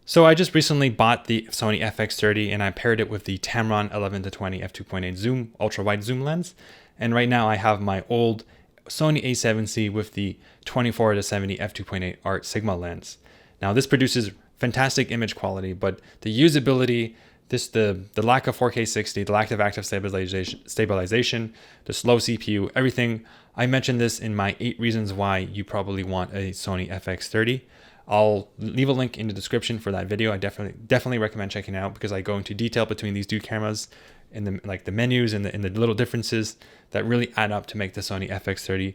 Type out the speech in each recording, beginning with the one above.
So I just recently bought the Sony FX30 and I paired it with the Tamron 11-20 f2.8 zoom ultra wide zoom lens. And right now I have my old Sony A7C with the 24-70 f2.8 art Sigma lens. Now this produces fantastic image quality, but the usability, the lack of 4K 60, the lack of active stabilization, the slow CPU, everything. I mentioned this in my 8 reasons why you probably want a Sony FX30. I'll leave a link in the description for that video. I definitely recommend checking it out because I go into detail between these two cameras and the menus and the little differences that really add up to make the Sony FX30,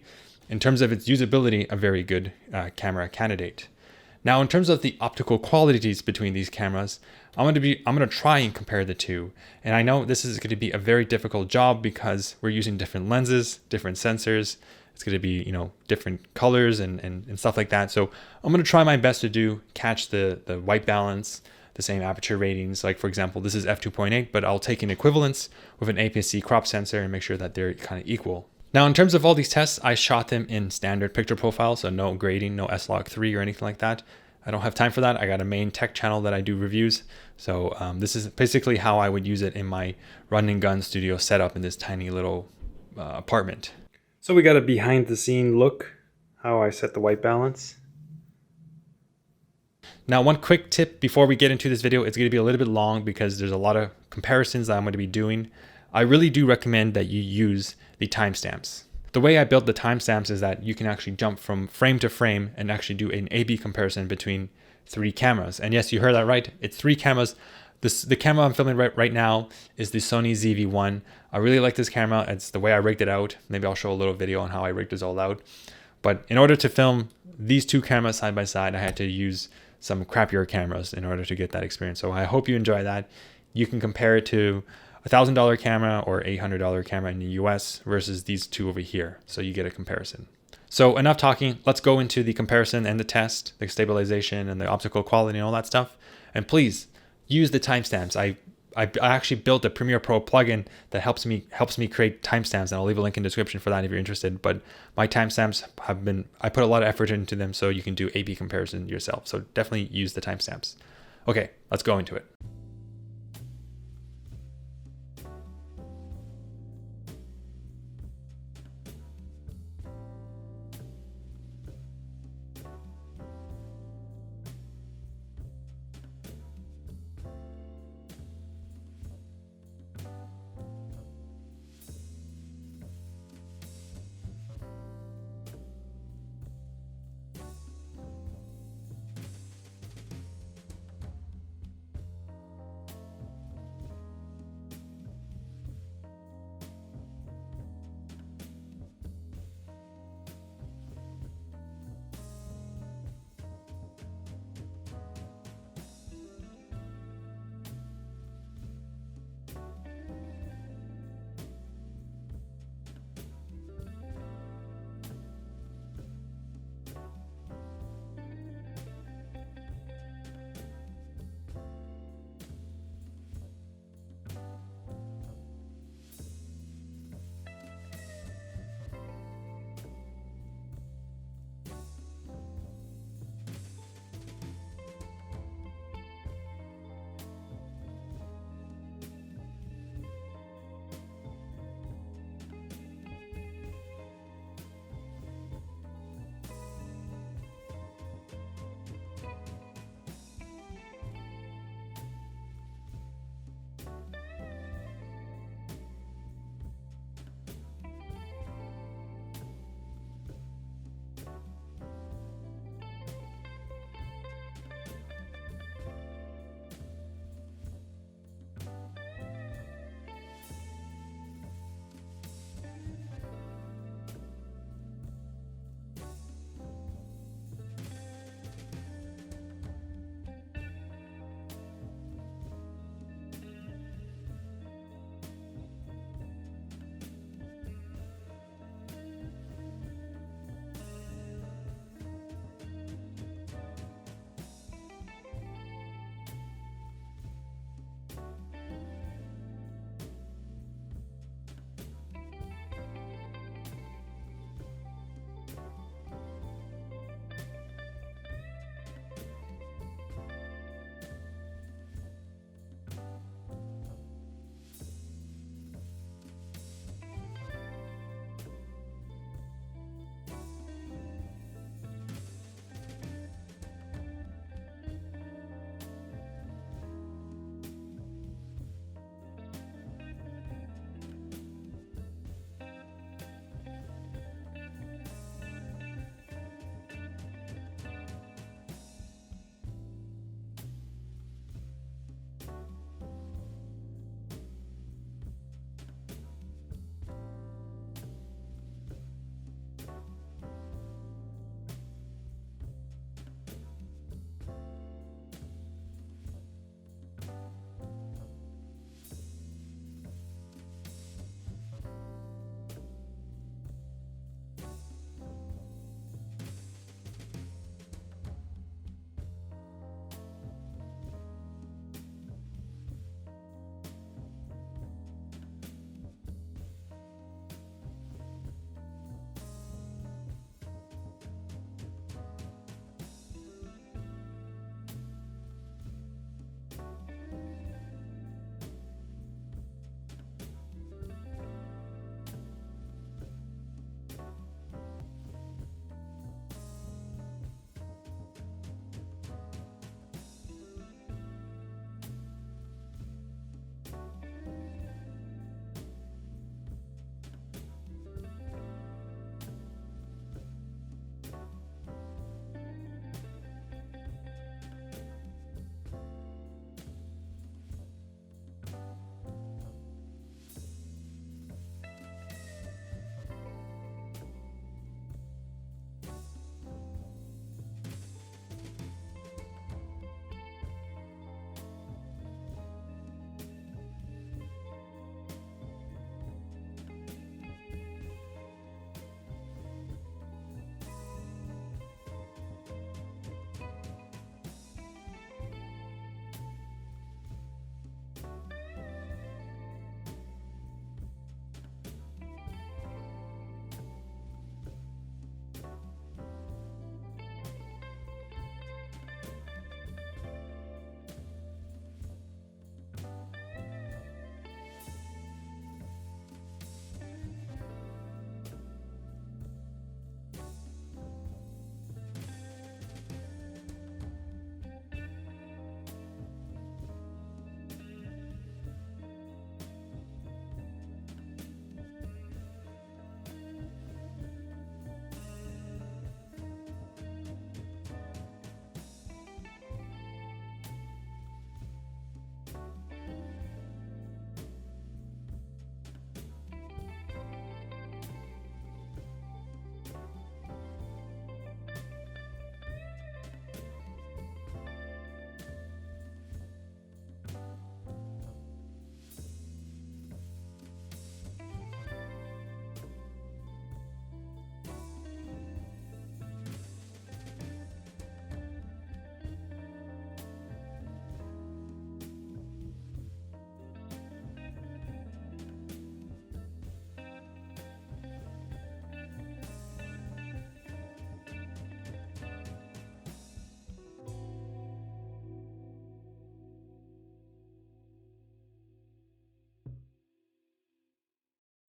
in terms of its usability, a very good camera candidate. Now, in terms of the optical qualities between these cameras, I'm going to try and compare the two. And I know this is going to be a very difficult job because we're using different lenses, different sensors. It's going to be, different colors and stuff like that. So I'm going to try my best to catch the white balance, the same aperture ratings. Like, for example, this is f2.8, but I'll take an equivalence with an APSC crop sensor and make sure that they're kind of equal. Now, in terms of all these tests, I shot them in standard picture profile, so no grading, no S-Log3 or anything like that. I don't have time for that. I got a main tech channel that I do reviews. So this is basically how I would use it in my run and gun studio setup in this tiny little apartment. So we got a behind the scene look, how I set the white balance. Now, one quick tip before we get into this video, it's going to be a little bit long because there's a lot of comparisons that I'm going to be doing. I really do recommend that you use the timestamps. The way I built the timestamps is that you can actually jump from frame to frame and actually do an A/B comparison between 3 cameras. And yes, you heard that right. It's 3 cameras. The camera I'm filming right now is the Sony ZV-1. I really like this camera. It's the way I rigged it out. Maybe I'll show a little video on how I rigged this all out. But in order to film these 2 cameras side by side, I had to use some crappier cameras in order to get that experience. So I hope you enjoy that. You can compare it to $1,000 camera or $800 camera in the US versus these 2 over here. So you get a comparison. So enough talking. Let's go into the comparison and the test, the stabilization and the optical quality and all that stuff. And please use the timestamps. I actually built a Premiere Pro plugin that helps me create timestamps, and I'll leave a link in the description for that if you're interested. But my timestamps I put a lot of effort into them so you can do A/B comparison yourself. So definitely use the timestamps. Okay, let's go into it.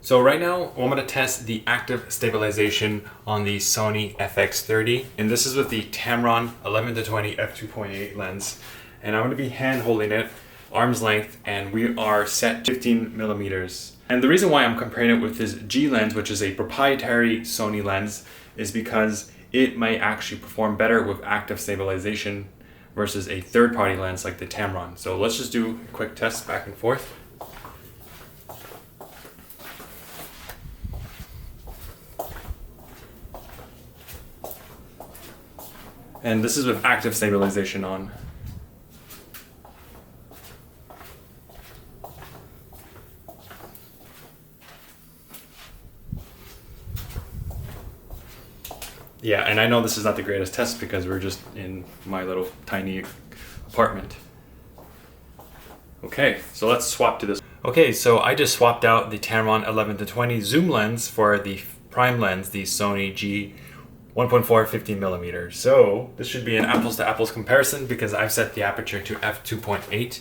So right now, I'm going to test the active stabilization on the Sony FX30, and this is with the Tamron 11-20 f2.8 lens. And I'm going to be hand holding it, arm's length, and we are set 15 millimeters. And the reason why I'm comparing it with this G lens, which is a proprietary Sony lens, is because it might actually perform better with active stabilization versus a third-party lens like the Tamron. So let's just do a quick test back and forth. And this is with active stabilization on. Yeah, and I know this is not the greatest test because we're just in my little tiny apartment. Okay, so let's swap to this. Okay, so I just swapped out the Tamron 11-20 zoom lens for the prime lens, the Sony G 1.4 15 millimeter. So this should be an apples to apples comparison because I've set the aperture to f2.8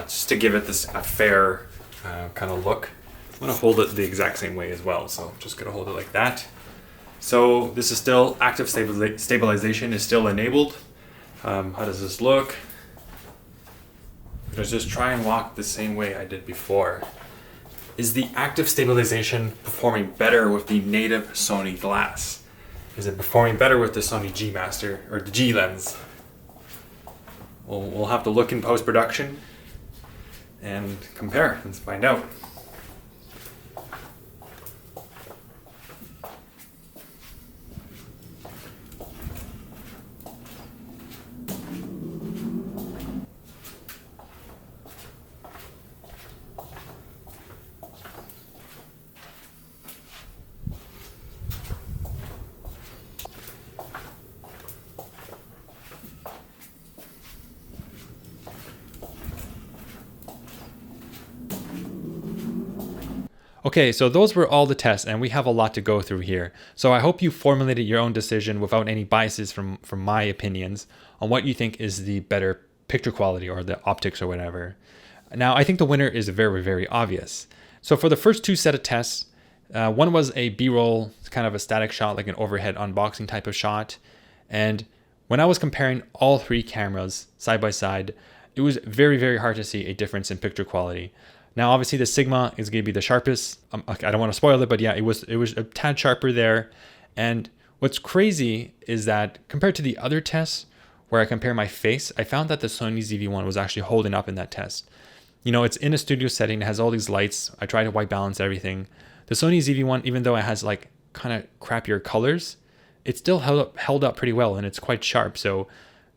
just to give it this a fair kind of look. I'm gonna hold it the exact same way as well. So I'm just gonna hold it like that. So this is still active stabilization is still enabled. How does this look? Let's just try and walk the same way I did before. Is the active stabilization performing better with the native Sony glass? Is it performing better with the Sony G Master or the G lens? We'll have to look in post-production and compare and find out. Okay, so those were all the tests and we have a lot to go through here. So I hope you formulated your own decision without any biases from my opinions on what you think is the better picture quality or the optics or whatever. Now, I think the winner is very, very obvious. So for the first two set of tests, one was a B-roll, kind of a static shot, like an overhead unboxing type of shot. And when I was comparing all three cameras side by side, it was very, very hard to see a difference in picture quality. Now, obviously, the Sigma is going to be the sharpest. I don't want to spoil it, but yeah, it was a tad sharper there. And what's crazy is that compared to the other tests where I compare my face, I found that the Sony ZV-1 was actually holding up in that test. You know, it's in a studio setting, it has all these lights. I try to white balance everything. The Sony ZV-1, even though it has like kind of crappier colors, it still held up pretty well and it's quite sharp. So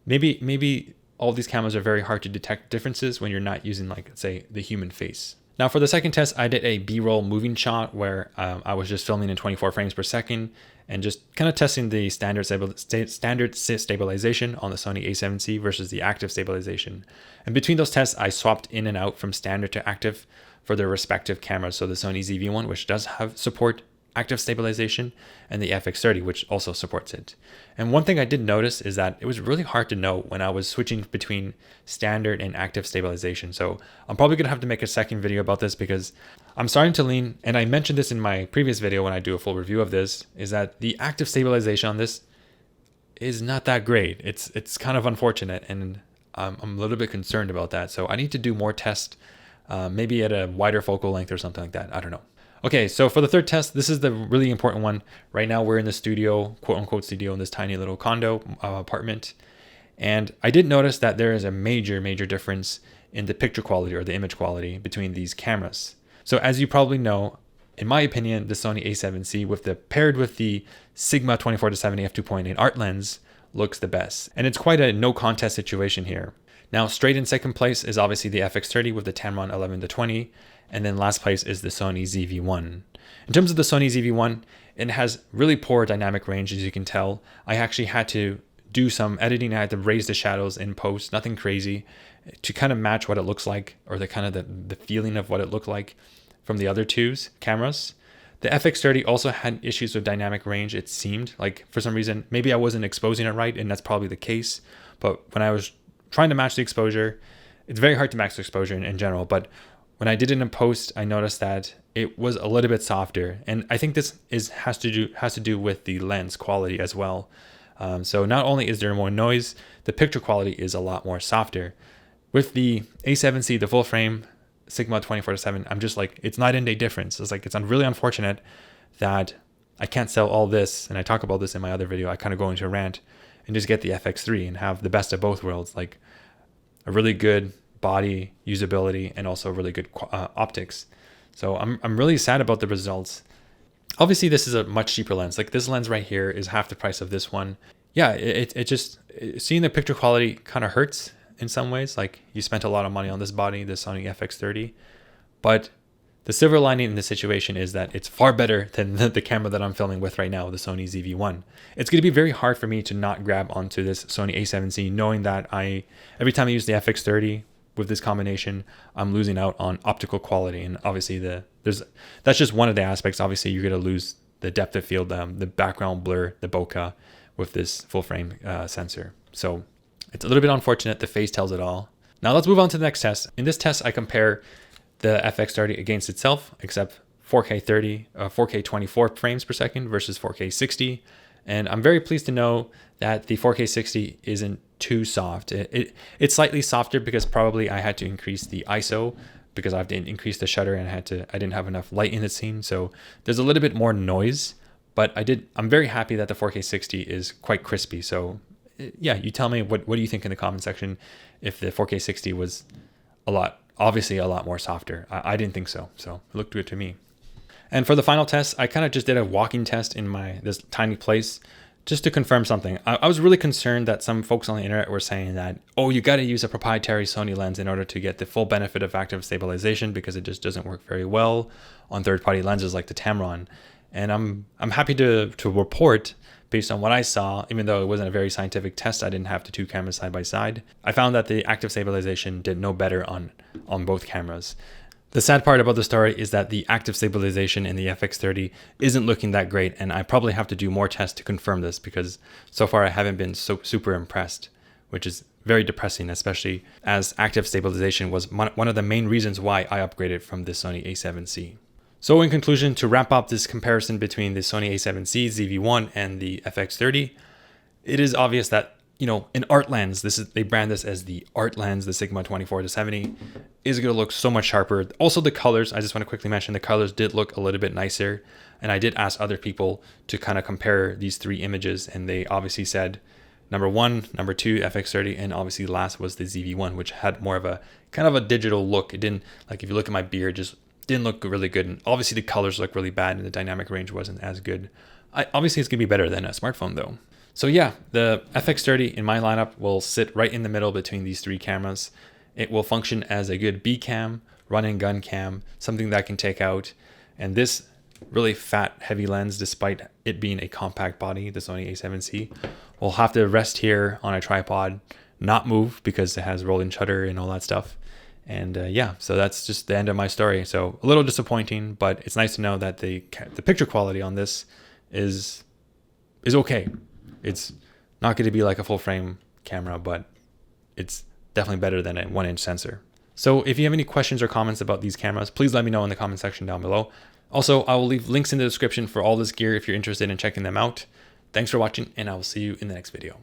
maybe all these cameras are very hard to detect differences when you're not using, like, say, the human face. Now, for the second test, I did a B-roll moving shot where I was just filming in 24 frames per second and just kind of testing the standard stabilization on the Sony A7C versus the active stabilization. And between those tests, I swapped in and out from standard to active for their respective cameras. So the Sony ZV-1, which does have support active stabilization, and the FX30, which also supports it. And one thing I did notice is that it was really hard to know when I was switching between standard and active stabilization. So I'm probably gonna have to make a second video about this because I'm starting to lean, and I mentioned this in my previous video when I do a full review of this, is that the active stabilization on this is not that great. It's kind of unfortunate, and I'm a little bit concerned about that. So I need to do more tests, maybe at a wider focal length or something like that. I don't know. Okay, so for the third test, this is the really important one. Right now we're in the studio, quote unquote studio, in this tiny little condo apartment. And I did notice that there is a major difference in the picture quality or the image quality between these cameras. So as you probably know, in my opinion, the Sony A7C paired with the Sigma 24-70 f2.8 art lens looks the best. And it's quite a no contest situation here. Now, straight in second place is obviously the FX30 with the Tamron 11-20. And then last place is the Sony ZV-1. In terms of the Sony ZV-1, it has really poor dynamic range, as you can tell. I actually had to do some editing. I had to raise the shadows in post, nothing crazy, to kind of match what it looks like, or the kind of the feeling of what it looked like from the other two cameras. The FX30 also had issues with dynamic range, it seemed. Like, for some reason, maybe I wasn't exposing it right, and that's probably the case. But when I was trying to match the exposure, it's very hard to match the exposure in general. But when I did it in post, I noticed that it was a little bit softer, and I think this has to do with the lens quality as well. So not only is there more noise, the picture quality is a lot more softer. With the A7C, the full frame Sigma 24-7, I'm just like, it's night and day difference. It's like, it's really unfortunate that I can't sell all this, and I talk about this in my other video. I kind of go into a rant and just get the FX3 and have the best of both worlds, like a really good body usability and also really good optics. So I'm really sad about the results. Obviously, this is a much cheaper lens. Like this lens right here is half the price of this one. Yeah, it just, seeing the picture quality kind of hurts in some ways. Like you spent a lot of money on this body, the Sony FX30, but the silver lining in this situation is that it's far better than the camera that I'm filming with right now, the Sony ZV-1. It's going to be very hard for me to not grab onto this Sony A7C, knowing that every time I use the FX30 with this combination, I'm losing out on optical quality. And obviously that's just one of the aspects. Obviously you're going to lose the depth of field, the background blur, the bokeh with this full frame sensor. So it's a little bit unfortunate. The face tells it all. Now let's move on to the next test. In this test, I compare the FX30 against itself, except 4K 30, 4K 24 frames per second versus 4K 60. And I'm very pleased to know that the 4K 60 isn't too soft. It's slightly softer because probably I had to increase the ISO because I've increased the shutter and I didn't have enough light in the scene. So there's a little bit more noise, but I'm very happy that the 4K 60 is quite crispy. So yeah, you tell me what do you think in the comment section if the 4K 60 was obviously a lot more softer. I didn't think so. So it looked good to me. And for the final test, I kind of just did a walking test in this tiny place just to confirm something. I was really concerned that some folks on the internet were saying that, oh, you got to use a proprietary Sony lens in order to get the full benefit of active stabilization because it just doesn't work very well on third-party lenses like the Tamron. And I'm happy to report, based on what I saw, even though it wasn't a very scientific test, I didn't have the two cameras side by side. I found that the active stabilization did no better on both cameras. The sad part about the story is that the active stabilization in the FX30 isn't looking that great, and I probably have to do more tests to confirm this because so far I haven't been super impressed, which is very depressing, especially as active stabilization was one of the main reasons why I upgraded from the Sony A7C. So in conclusion, to wrap up this comparison between the Sony A7C, ZV-1, and the FX30, it is obvious that, an art lens, they brand this as the art lens, the Sigma 24-70, is going to look so much sharper. Also the colors, I just want to quickly mention the colors did look a little bit nicer. And I did ask other people to kind of compare these three images, and they obviously said number 1, number 2, FX30, and obviously last was the ZV-1, which had more of a kind of a digital look. It didn't, like if you look at my beard, just didn't look really good. And obviously the colors look really bad and the dynamic range wasn't as good. Obviously it's going to be better than a smartphone though. So yeah, the FX30 in my lineup will sit right in the middle between these three cameras. It will function as a good B cam, run and gun cam, something that I can take out. And this really fat, heavy lens, despite it being a compact body, the Sony A7C, will have to rest here on a tripod, not move because it has rolling shutter and all that stuff. And yeah, so that's just the end of my story. So a little disappointing, but it's nice to know that the picture quality on this is okay. It's not going to be like a full frame camera, but it's definitely better than a 1-inch sensor. So if you have any questions or comments about these cameras, please let me know in the comment section down below. Also, I will leave links in the description for all this gear if you're interested in checking them out. Thanks for watching, and I will see you in the next video.